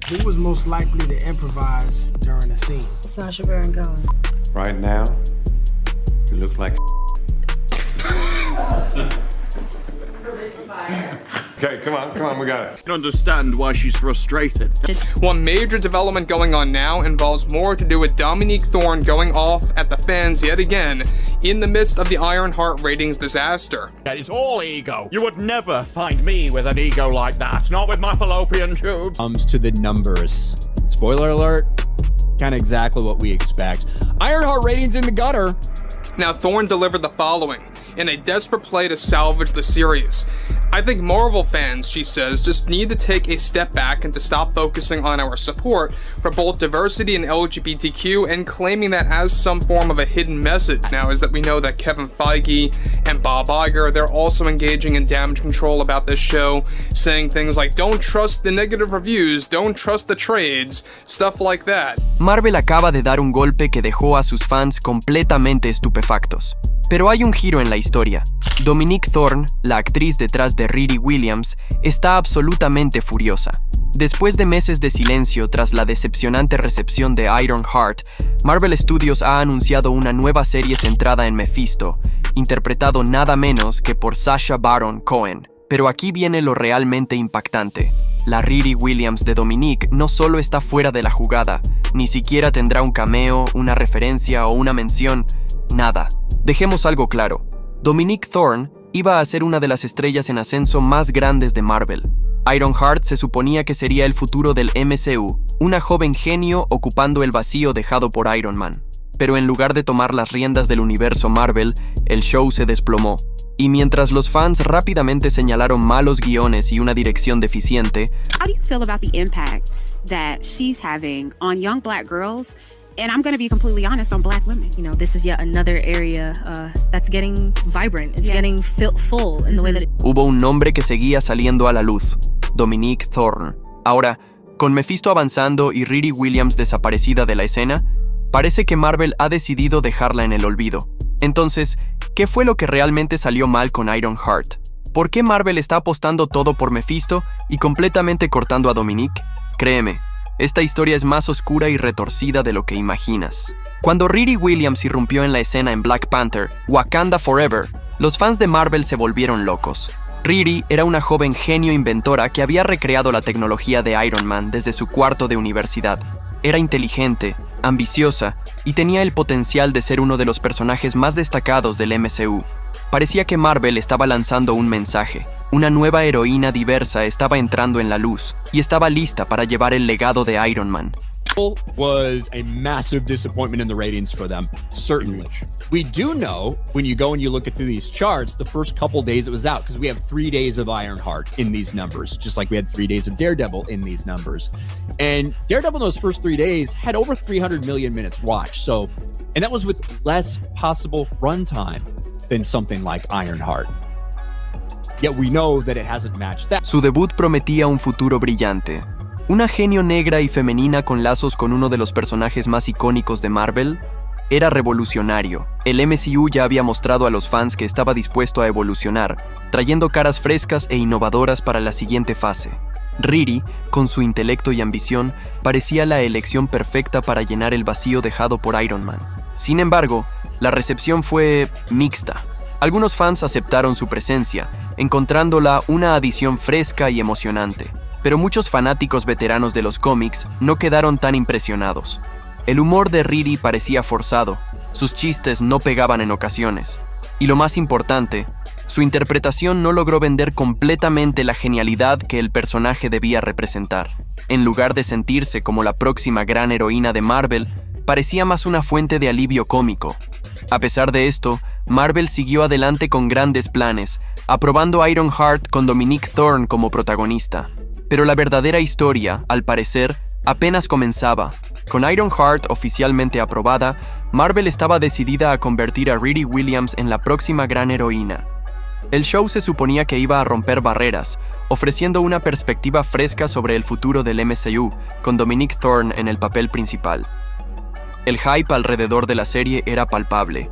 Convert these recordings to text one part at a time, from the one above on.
Who was most likely to improvise during the scene? Sacha Baron Cohen. Right now, you look like Okay, come on, we got it. I don't understand why she's frustrated. One major development going on now involves more to do with Dominique Thorne going off at the fans yet again in the midst of the Ironheart ratings disaster. That is all ego. You would never find me with an ego like that. Not with my fallopian tube. Comes to the numbers. Spoiler alert, kind of exactly what we expect. Ironheart ratings in the gutter. Now, Thorne delivered the following in a desperate play to salvage the series. I think Marvel fans, she says, just need to take a step back and to stop focusing on our support for both diversity and LGBTQ and claiming that as some form of a hidden message. Now, is that we know that Kevin Feige and Bob Iger, they're also engaging in damage control about this show, saying things like, don't trust the negative reviews, don't trust the trades, stuff like that. Marvel acaba de dar un golpe que dejó a sus fans completamente estupefactos. Pero hay un giro en la historia. Dominique Thorne, la actriz detrás de Riri Williams, está absolutamente furiosa. Después de meses de silencio tras la decepcionante recepción de Ironheart, Marvel Studios ha anunciado una nueva serie centrada en Mephisto, interpretado nada menos que por Sacha Baron Cohen. Pero aquí viene lo realmente impactante. La Riri Williams de Dominique no solo está fuera de la jugada, ni siquiera tendrá un cameo, una referencia o una mención, nada. Dejemos algo claro. Dominique Thorne iba a ser una de las estrellas en ascenso más grandes de Marvel. Ironheart se suponía que sería el futuro del MCU, una joven genio ocupando el vacío dejado por Iron Man. Pero en lugar de tomar las riendas del universo Marvel, el show se desplomó. Y mientras los fans rápidamente señalaron malos guiones y una dirección deficiente, How do you feel about the impact that she's having on young black girls? And I'm going to be completely honest, on black women. You know, this is yet another area that's getting vibrant. It's getting full in the way that hubo un nombre que seguía saliendo a la luz: Dominique Thorne. Ahora, con Mephisto avanzando y Riri Williams desaparecida de la escena, parece que Marvel ha decidido dejarla en el olvido. Entonces, ¿qué fue lo que realmente salió mal con Ironheart? ¿Por qué Marvel está apostando todo por Mephisto y completamente cortando a Dominique? Créeme, esta historia es más oscura y retorcida de lo que imaginas. Cuando Riri Williams irrumpió en la escena en Black Panther, Wakanda Forever, los fans de Marvel se volvieron locos. Riri era una joven genio inventora que había recreado la tecnología de Iron Man desde su cuarto de universidad. Era inteligente, ambiciosa y tenía el potencial de ser uno de los personajes más destacados del MCU. Parecía que Marvel estaba lanzando un mensaje. Una nueva heroína diversa estaba entrando en la luz y estaba lista para llevar el legado de Iron Man. Was a massive disappointment in the ratings for them, certainly. We do know, when you go and you look at through these charts, the first couple days it was out, because we have 3 days of Ironheart in these numbers, just like we had 3 days of Daredevil in these numbers. And Daredevil in those first 3 days had over 300 million minutes watched, so, and that was with less possible runtime than something like Ironheart. Yet we know that it hasn't matched that. Su debut prometía un futuro brillante. Una genio negra y femenina con lazos con uno de los personajes más icónicos de Marvel. Era revolucionario. El MCU ya había mostrado a los fans que estaba dispuesto a evolucionar, trayendo caras frescas e innovadoras para la siguiente fase. Riri, con su intelecto y ambición, parecía la elección perfecta para llenar el vacío dejado por Iron Man. Sin embargo, la recepción fue mixta. Algunos fans aceptaron su presencia, encontrándola una adición fresca y emocionante. Pero muchos fanáticos veteranos de los cómics no quedaron tan impresionados. El humor de Riri parecía forzado, sus chistes no pegaban en ocasiones. Y lo más importante, su interpretación no logró vender completamente la genialidad que el personaje debía representar. En lugar de sentirse como la próxima gran heroína de Marvel, parecía más una fuente de alivio cómico. A pesar de esto, Marvel siguió adelante con grandes planes, aprobando Ironheart con Dominique Thorne como protagonista. Pero la verdadera historia, al parecer, apenas comenzaba. Con Ironheart oficialmente aprobada, Marvel estaba decidida a convertir a Riri Williams en la próxima gran heroína. El show se suponía que iba a romper barreras, ofreciendo una perspectiva fresca sobre el futuro del MCU, con Dominique Thorne en el papel principal. El hype alrededor de la serie era palpable.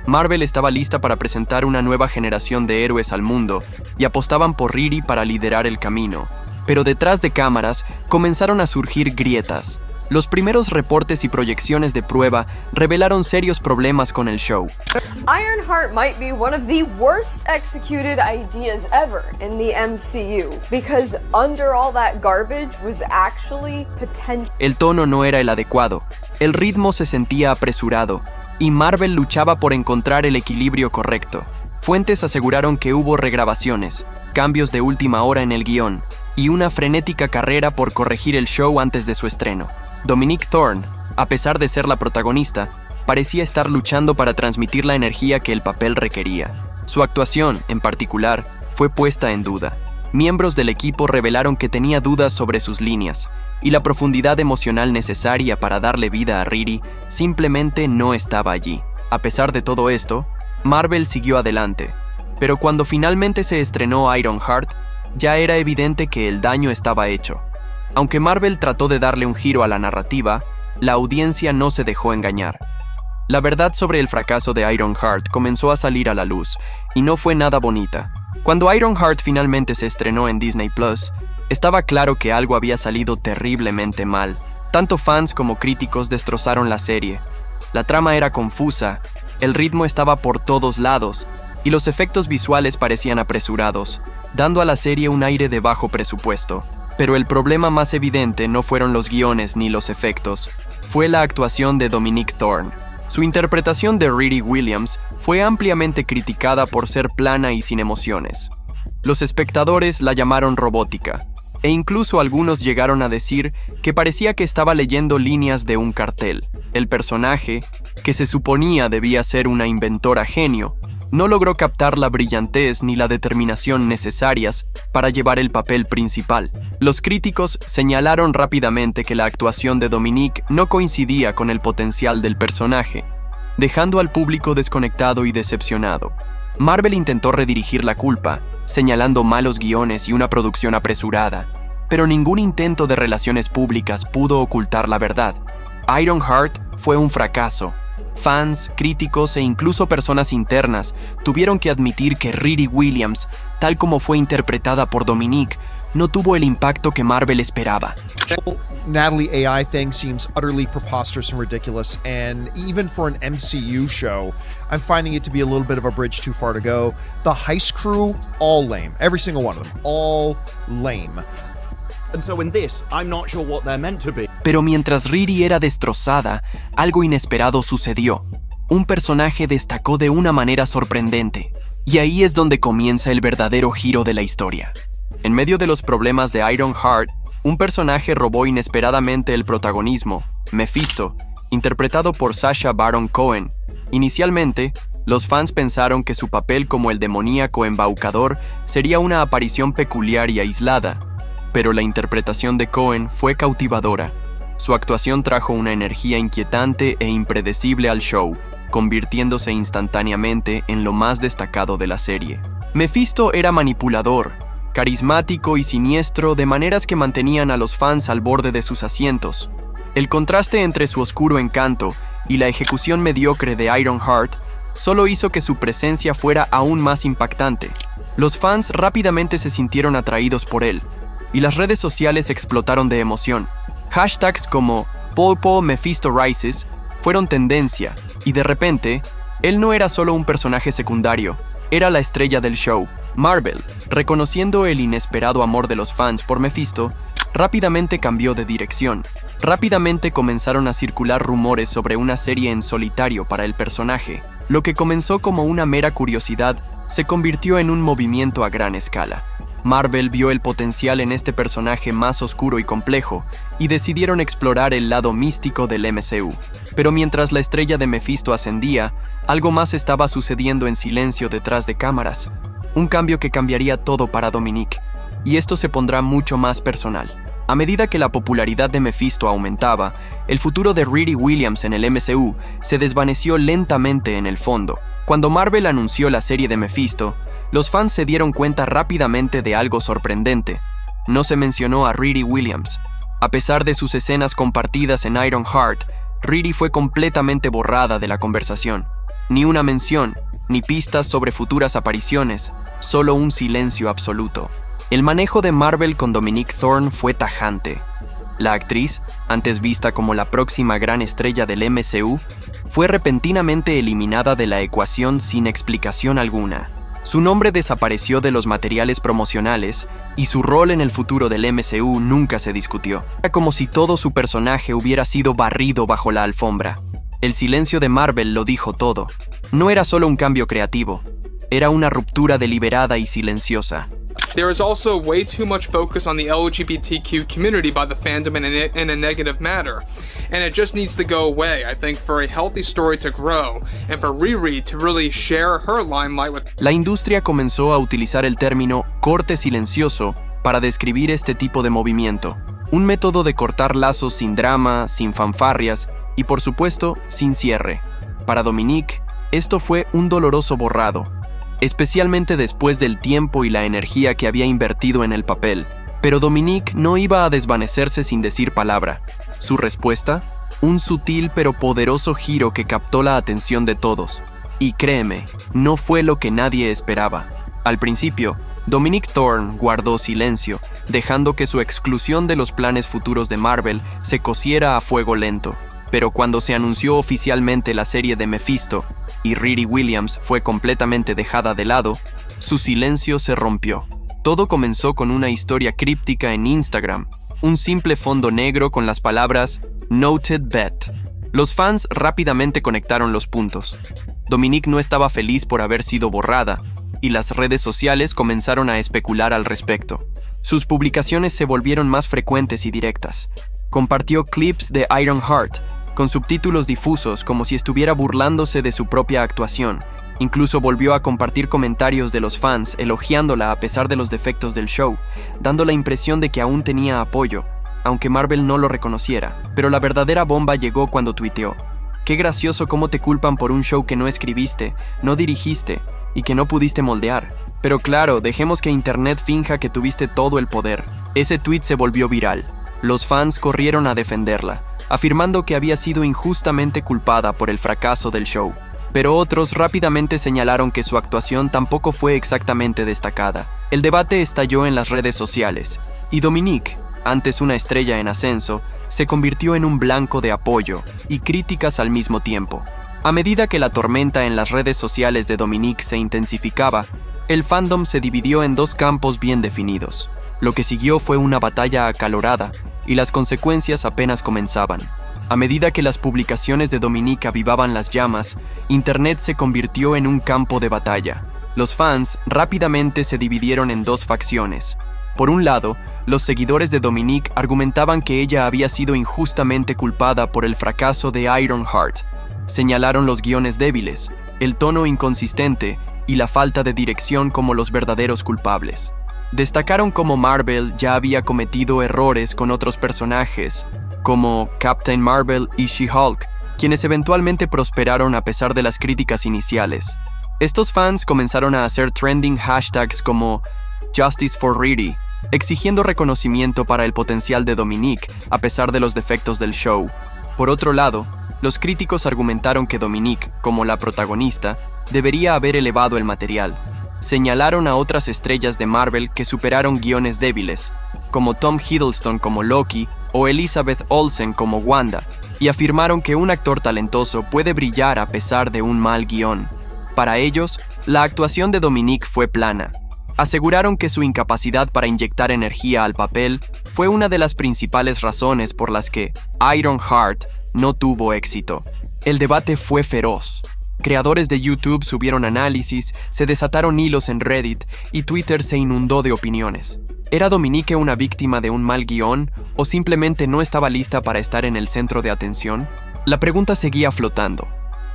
Marvel estaba lista para presentar una nueva generación de héroes al mundo, y apostaban por Riri para liderar el camino. Pero detrás de cámaras comenzaron a surgir grietas. Los primeros reportes y proyecciones de prueba revelaron serios problemas con el show. Ironheart might be one of the worst executed ideas ever in the MCU, because under all that garbage was actually potential. El tono no era el adecuado, el ritmo se sentía apresurado, y Marvel luchaba por encontrar el equilibrio correcto. Fuentes aseguraron que hubo regrabaciones, cambios de última hora en el guión, y una frenética carrera por corregir el show antes de su estreno. Dominique Thorne, a pesar de ser la protagonista, parecía estar luchando para transmitir la energía que el papel requería. Su actuación, en particular, fue puesta en duda. Miembros del equipo revelaron que tenía dudas sobre sus líneas, y la profundidad emocional necesaria para darle vida a Riri simplemente no estaba allí. A pesar de todo esto, Marvel siguió adelante, pero cuando finalmente se estrenó Ironheart, ya era evidente que el daño estaba hecho. Aunque Marvel trató de darle un giro a la narrativa, la audiencia no se dejó engañar. La verdad sobre el fracaso de Ironheart comenzó a salir a la luz, y no fue nada bonita. Cuando Ironheart finalmente se estrenó en Disney Plus, estaba claro que algo había salido terriblemente mal. Tanto fans como críticos destrozaron la serie. La trama era confusa, el ritmo estaba por todos lados, y los efectos visuales parecían apresurados, dando a la serie un aire de bajo presupuesto. Pero el problema más evidente no fueron los guiones ni los efectos, fue la actuación de Dominique Thorne. Su interpretación de Riri Williams fue ampliamente criticada por ser plana y sin emociones. Los espectadores la llamaron robótica, e incluso algunos llegaron a decir que parecía que estaba leyendo líneas de un cartel. El personaje, que se suponía debía ser una inventora genio, no logró captar la brillantez ni la determinación necesarias para llevar el papel principal. Los críticos señalaron rápidamente que la actuación de Dominique no coincidía con el potencial del personaje, dejando al público desconectado y decepcionado. Marvel intentó redirigir la culpa, señalando malos guiones y una producción apresurada, pero ningún intento de relaciones públicas pudo ocultar la verdad. Ironheart fue un fracaso. Fans, críticos e incluso personas internas tuvieron que admitir que Riri Williams, tal como fue interpretada por Dominique, no tuvo el impacto que Marvel esperaba. Natalie AI thing seems utterly preposterous and ridiculous, and even for an MCU show, I'm finding it to be a little bit of a bridge too far to go. The heist crew, all lame. Every single one of them, all lame. And so in this, I'm not sure what they're meant to be. Pero mientras Riri era destrozada, algo inesperado sucedió. Un personaje destacó de una manera sorprendente. Y ahí es donde comienza el verdadero giro de la historia. En medio de los problemas de Ironheart, un personaje robó inesperadamente el protagonismo, Mephisto, interpretado por Sacha Baron Cohen. Inicialmente, los fans pensaron que su papel como el demoníaco embaucador sería una aparición peculiar y aislada, pero la interpretación de Cohen fue cautivadora. Su actuación trajo una energía inquietante e impredecible al show, convirtiéndose instantáneamente en lo más destacado de la serie. Mephisto era manipulador, carismático y siniestro de maneras que mantenían a los fans al borde de sus asientos. El contraste entre su oscuro encanto y la ejecución mediocre de Ironheart solo hizo que su presencia fuera aún más impactante. Los fans rápidamente se sintieron atraídos por él, y las redes sociales explotaron de emoción. Hashtags como Mephisto Rises fueron tendencia, y de repente, él no era solo un personaje secundario, era la estrella del show. Marvel, reconociendo el inesperado amor de los fans por Mephisto, rápidamente cambió de dirección. Rápidamente comenzaron a circular rumores sobre una serie en solitario para el personaje. Lo que comenzó como una mera curiosidad se convirtió en un movimiento a gran escala. Marvel vio el potencial en este personaje más oscuro y complejo, y decidieron explorar el lado místico del MCU. Pero mientras la estrella de Mephisto ascendía, algo más estaba sucediendo en silencio detrás de cámaras. Un cambio que cambiaría todo para Dominique, y esto se pondrá mucho más personal. A medida que la popularidad de Mephisto aumentaba, el futuro de Riri Williams en el MCU se desvaneció lentamente en el fondo. Cuando Marvel anunció la serie de Mephisto, los fans se dieron cuenta rápidamente de algo sorprendente. No se mencionó a Riri Williams. A pesar de sus escenas compartidas en Ironheart, Riri fue completamente borrada de la conversación. Ni una mención, ni pistas sobre futuras apariciones, solo un silencio absoluto. El manejo de Marvel con Dominique Thorne fue tajante. La actriz, antes vista como la próxima gran estrella del MCU, fue repentinamente eliminada de la ecuación sin explicación alguna. Su nombre desapareció de los materiales promocionales y su rol en el futuro del MCU nunca se discutió. Era como si todo su personaje hubiera sido barrido bajo la alfombra. El silencio de Marvel lo dijo todo. No era solo un cambio creativo, era una ruptura deliberada y silenciosa. There is also way too much focus on the LGBTQ community by the fandom in a negative manner, and it just needs to go away, I think, for a healthy story to grow, and for Riri to really share her limelight with... La industria comenzó a utilizar el término corte silencioso para describir este tipo de movimiento, un método de cortar lazos sin drama, sin fanfarrias y, por supuesto, sin cierre. Para Dominique, esto fue un doloroso borrado, especialmente después del tiempo y la energía que había invertido en el papel. Pero Dominique no iba a desvanecerse sin decir palabra. Su respuesta, un sutil pero poderoso giro que captó la atención de todos. Y créeme, no fue lo que nadie esperaba. Al principio, Dominique Thorne guardó silencio, dejando que su exclusión de los planes futuros de Marvel se cociera a fuego lento. Pero cuando se anunció oficialmente la serie de Mephisto, y Riri Williams fue completamente dejada de lado, su silencio se rompió. Todo comenzó con una historia críptica en Instagram, un simple fondo negro con las palabras Noted Bet. Los fans rápidamente conectaron los puntos. Dominique no estaba feliz por haber sido borrada, y las redes sociales comenzaron a especular al respecto. Sus publicaciones se volvieron más frecuentes y directas. Compartió clips de Ironheart, con subtítulos difusos como si estuviera burlándose de su propia actuación. Incluso volvió a compartir comentarios de los fans elogiándola a pesar de los defectos del show, dando la impresión de que aún tenía apoyo, aunque Marvel no lo reconociera. Pero la verdadera bomba llegó cuando tuiteó: "Qué gracioso cómo te culpan por un show que no escribiste, no dirigiste y que no pudiste moldear. Pero claro, dejemos que Internet finja que tuviste todo el poder". Ese tweet se volvió viral. Los fans corrieron a defenderla, afirmando que había sido injustamente culpada por el fracaso del show. Pero otros rápidamente señalaron que su actuación tampoco fue exactamente destacada. El debate estalló en las redes sociales, y Dominique, antes una estrella en ascenso, se convirtió en un blanco de apoyo y críticas al mismo tiempo. A medida que la tormenta en las redes sociales de Dominique se intensificaba, el fandom se dividió en dos campos bien definidos. Lo que siguió fue una batalla acalorada, y las consecuencias apenas comenzaban. A medida que las publicaciones de Dominique avivaban las llamas, Internet se convirtió en un campo de batalla. Los fans rápidamente se dividieron en dos facciones. Por un lado, los seguidores de Dominique argumentaban que ella había sido injustamente culpada por el fracaso de Ironheart. Señalaron los guiones débiles, el tono inconsistente y la falta de dirección como los verdaderos culpables. Destacaron cómo Marvel ya había cometido errores con otros personajes, como Captain Marvel y She-Hulk, quienes eventualmente prosperaron a pesar de las críticas iniciales. Estos fans comenzaron a hacer trending hashtags como Justice for Riri, exigiendo reconocimiento para el potencial de Dominique a pesar de los defectos del show. Por otro lado, los críticos argumentaron que Dominique, como la protagonista, debería haber elevado el material. Señalaron a otras estrellas de Marvel que superaron guiones débiles, como Tom Hiddleston como Loki o Elizabeth Olsen como Wanda, y afirmaron que un actor talentoso puede brillar a pesar de un mal guión. Para ellos, la actuación de Dominique fue plana. Aseguraron que su incapacidad para inyectar energía al papel fue una de las principales razones por las que Ironheart no tuvo éxito. El debate fue feroz. Creadores de YouTube subieron análisis, se desataron hilos en Reddit y Twitter se inundó de opiniones. ¿Era Dominique una víctima de un mal guión o simplemente no estaba lista para estar en el centro de atención? La pregunta seguía flotando,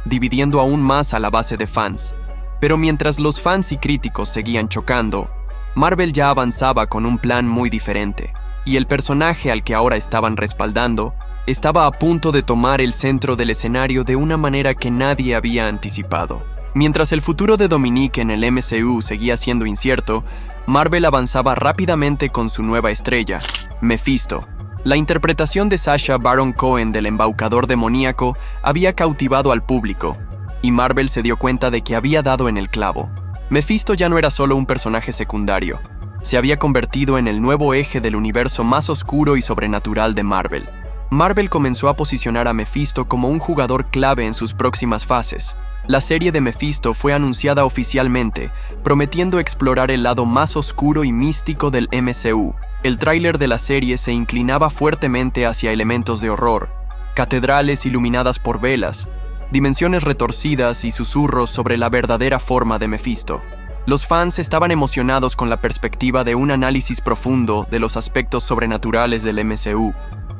dividiendo aún más a la base de fans. Pero mientras los fans y críticos seguían chocando, Marvel ya avanzaba con un plan muy diferente, y el personaje al que ahora estaban respaldando estaba a punto de tomar el centro del escenario de una manera que nadie había anticipado. Mientras el futuro de Dominique en el MCU seguía siendo incierto, Marvel avanzaba rápidamente con su nueva estrella, Mephisto. La interpretación de Sacha Baron Cohen del embaucador demoníaco había cautivado al público, y Marvel se dio cuenta de que había dado en el clavo. Mephisto ya no era solo un personaje secundario, Se había convertido en el nuevo eje del universo más oscuro y sobrenatural de Marvel. Marvel comenzó a posicionar a Mephisto como un jugador clave en sus próximas fases. La serie de Mephisto fue anunciada oficialmente, prometiendo explorar el lado más oscuro y místico del MCU. El tráiler de la serie se inclinaba fuertemente hacia elementos de horror, catedrales iluminadas por velas, dimensiones retorcidas y susurros sobre la verdadera forma de Mephisto. Los fans estaban emocionados con la perspectiva de un análisis profundo de los aspectos sobrenaturales del MCU,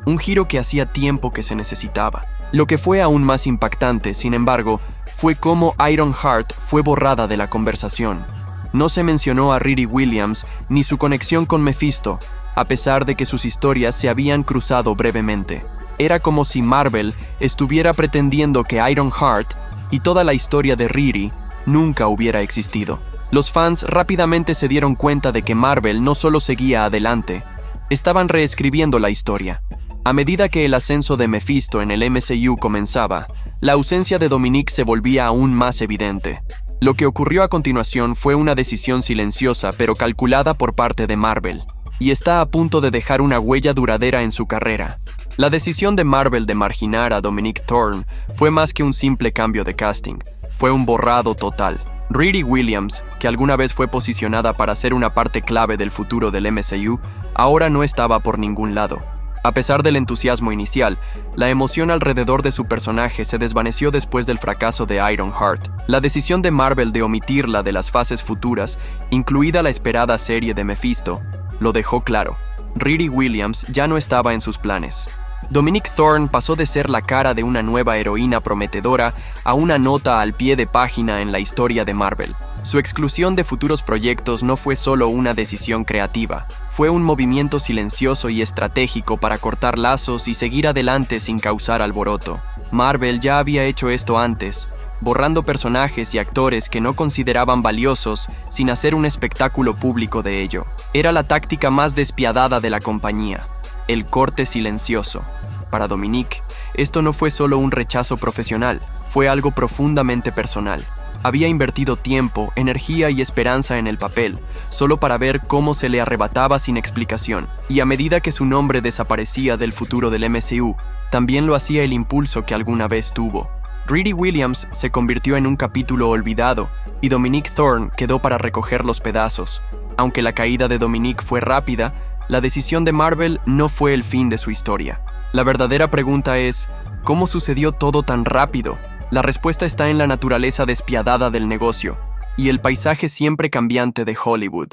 un giro que hacía tiempo que se necesitaba. Lo que fue aún más impactante, sin embargo, fue cómo Ironheart fue borrada de la conversación. No se mencionó a Riri Williams ni su conexión con Mephisto, a pesar de que sus historias se habían cruzado brevemente. Era como si Marvel estuviera pretendiendo que Ironheart y toda la historia de Riri nunca hubiera existido. Los fans rápidamente se dieron cuenta de que Marvel no solo seguía adelante, estaban reescribiendo la historia. A medida que el ascenso de Mephisto en el MCU comenzaba, la ausencia de Dominique se volvía aún más evidente. Lo que ocurrió a continuación fue una decisión silenciosa pero calculada por parte de Marvel, y está a punto de dejar una huella duradera en su carrera. La decisión de Marvel de marginar a Dominique Thorne fue más que un simple cambio de casting, fue un borrado total. Riri Williams, que alguna vez fue posicionada para ser una parte clave del futuro del MCU, ahora no estaba por ningún lado. A pesar del entusiasmo inicial, la emoción alrededor de su personaje se desvaneció después del fracaso de Ironheart. La decisión de Marvel de omitirla de las fases futuras, incluida la esperada serie de Mephisto, lo dejó claro. Riri Williams ya no estaba en sus planes. Dominique Thorne pasó de ser la cara de una nueva heroína prometedora a una nota al pie de página en la historia de Marvel. Su exclusión de futuros proyectos no fue solo una decisión creativa, fue un movimiento silencioso y estratégico para cortar lazos y seguir adelante sin causar alboroto. Marvel ya había hecho esto antes, borrando personajes y actores que no consideraban valiosos sin hacer un espectáculo público de ello. Era la táctica más despiadada de la compañía, el corte silencioso. Para Dominique, esto no fue solo un rechazo profesional, fue algo profundamente personal. Había invertido tiempo, energía y esperanza en el papel, solo para ver cómo se le arrebataba sin explicación. Y a medida que su nombre desaparecía del futuro del MCU, también lo hacía el impulso que alguna vez tuvo. Riri Williams se convirtió en un capítulo olvidado, y Dominique Thorne quedó para recoger los pedazos. Aunque la caída de Dominique fue rápida, la decisión de Marvel no fue el fin de su historia. La verdadera pregunta es, ¿cómo sucedió todo tan rápido? La respuesta está en la naturaleza despiadada del negocio y el paisaje siempre cambiante de Hollywood.